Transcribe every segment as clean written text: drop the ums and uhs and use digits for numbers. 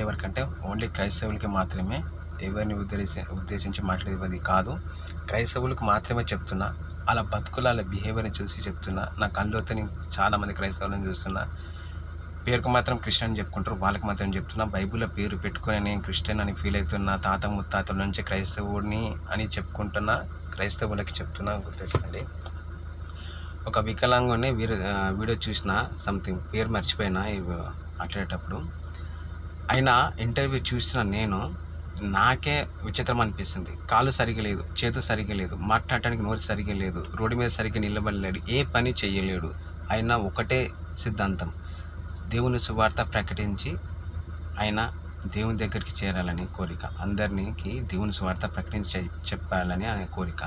ఎవరికంటే ఓన్లీ క్రైస్తవులకి మాత్రమే, ఎవరిని ఉద్దేశించి మాట్లాడేది కాదు. క్రైస్తవులకు మాత్రమే చెప్తున్నా. అలా బతుకుల అలా బిహేవియర్ని చూసి చెప్తున్నా. నా కళ్ళతో చాలామంది క్రైస్తవులను చూస్తున్నా. పేరుకు మాత్రం క్రిస్టియన్ అని చెప్పుకుంటారు, వాళ్ళకి మాత్రం చెప్తున్నా. బైబిల్లో పేరు పెట్టుకొని నేను క్రిస్టియన్ అని ఫీల్ అవుతున్నా. తాత ముత్తాతల నుంచి క్రైస్తవుడిని అని చెప్పుకుంటున్నా. క్రైస్తవులకి చెప్తున్నా, గుర్తుపెట్టుకోండి. ఒక వికలాంగుని వీడియో చూసిన, సంథింగ్ పేరు మర్చిపోయినా మాట్లాడేటప్పుడు. ఆయన ఇంటర్వ్యూ చూసిన నాకే విచిత్రం అనిపిస్తుంది. కాలు సరిగా లేదు, చేతు సరిగా లేదు, మాట్లాడటానికి నోరు సరిగా లేదు, రోడ్డు మీద సరిగ్గా నిలబడలేడు, ఏ పని చేయలేడు. ఆయన ఒకటే సిద్ధాంతం, దేవుని సువార్త ప్రకటించి ఆయన దేవుని దగ్గరికి చేరాలని కోరిక. అందరికీ దేవుని సువార్త ప్రకటించి చెప్పాలని ఆయన కోరిక.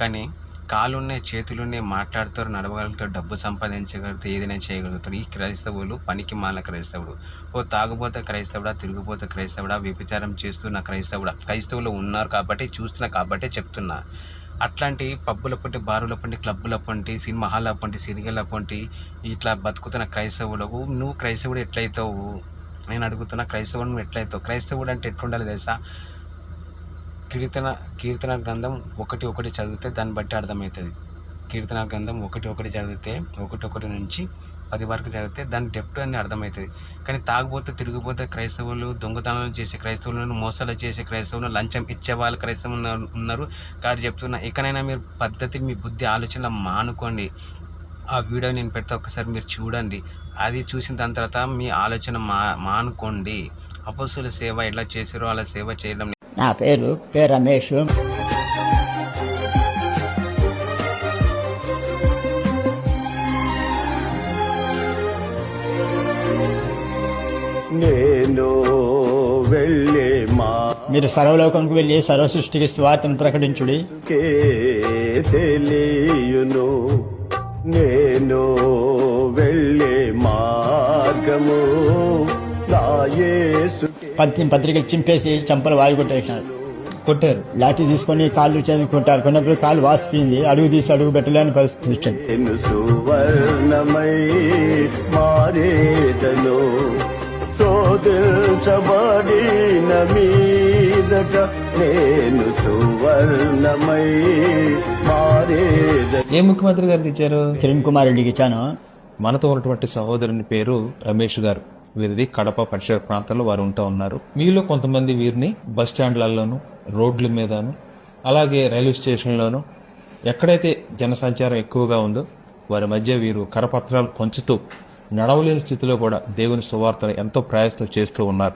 కానీ కాళ్ళున్నాయి, చేతులున్నాయి, మాట్లాడుతారు, నడవగలుగుతారు, డబ్బు సంపాదించగలుగుతారు, ఏదైనా చేయగలుగుతారు. ఈ క్రైస్తవులు పనికి మాల క్రైస్తవుడు. ఓ తాగుబోతే క్రైస్తవుడా, తిరిగిపోతే క్రైస్తవుడా, వ్యభిచారం చేస్తున్న క్రైస్తవుడా. క్రైస్తవులు ఉన్నారు కాబట్టి చూస్తున్నా, కాబట్టి చెప్తున్నా. అట్లాంటి పబ్బుల పొంటి, బారుల పొంటి, క్లబ్బుల పొంటి, సినిమా హాల్ల పొంటి, సిరిగల పొంటి ఇట్లా బతుకుతున్న క్రైస్తవులకు నువ్వు క్రైస్తవుడు ఎట్లయితావు? నేను అడుగుతున్నా, క్రైస్తవుడు నువ్వు ఎట్లయితావు? క్రైస్తవుడు అంటే ఎట్లుండాలి తెలుసా? కీర్తన గ్రంథం 1:1 చదివితే దాన్ని బట్టి అర్థమవుతుంది. కీర్తన గ్రంథం 1:1 చదివితే 1:1 నుంచి 10 వరకు చదివితే దాని డెప్త్ అని అర్థమవుతుంది. కానీ తాగుబోతే, తిరిగిపోతే క్రైస్తవులు, దొంగతనాలు చేసే క్రైస్తవులను, మోసాలు చేసే క్రైస్తవులను, లంచం ఇచ్చే వాళ్ళు క్రైస్తవులు ఉన్నారు. కాబట్టి చెప్తున్నా, ఇకనైనా మీరు పద్ధతి, మీ బుద్ధి, ఆలోచన మానుకోండి. ఆ వీడియో నేను పెడితే ఒక్కసారి మీరు చూడండి. అది చూసిన దాని తర్వాత మీ ఆలోచన మానుకోండి. అపోస్తుల సేవ ఎలా చేసారో అలా సేవ చేయడం. నా పేరు రమేష్. నేను వెళ్ళే మీరు సర్వలోకంకు వెళ్ళి సర్వ సృష్టికి స్వార్థను ప్రకటించుడి. తెలియను నేను వెళ్ళే మార్గము పత్రికలు చింపేసి చంపలు కొట్టారు. లాఠీ తీసుకొని కాళ్ళు చదువుకుంటారు. కొన్నప్పుడు కాళ్ళు వాసిపోయింది, అడుగు తీసి అడుగు పెట్టలేని పరిస్థితి వచ్చింది. నేను సువర్ణమై మారేదను, శోధించబడిన మీదట నేను సువర్ణమై మారేదను. ఏ ముఖ్యమంత్రి గారికి ఇచ్చారు? కిరణ్ కుమార్ రెడ్డికి ఇచ్చాను. మనతో ఉన్నటువంటి సహోదరుని పేరు రమేష్ గారు. వీరిది కడప పరిసర ప్రాంతాల్లో వారు ఉంటూ ఉన్నారు. మీలో కొంతమంది వీరిని బస్ స్టాండ్లలోను, రోడ్ల మీదను, అలాగే రైల్వే స్టేషన్లోను, ఎక్కడైతే జనసంచారం ఎక్కువగా ఉందో వారి మధ్య వీరు కరపత్రాలు పంచుతూ నడవలేని స్థితిలో కూడా దేవుని సువార్తను ఎంతో ప్రయాసతో చేస్తూ ఉన్నారు.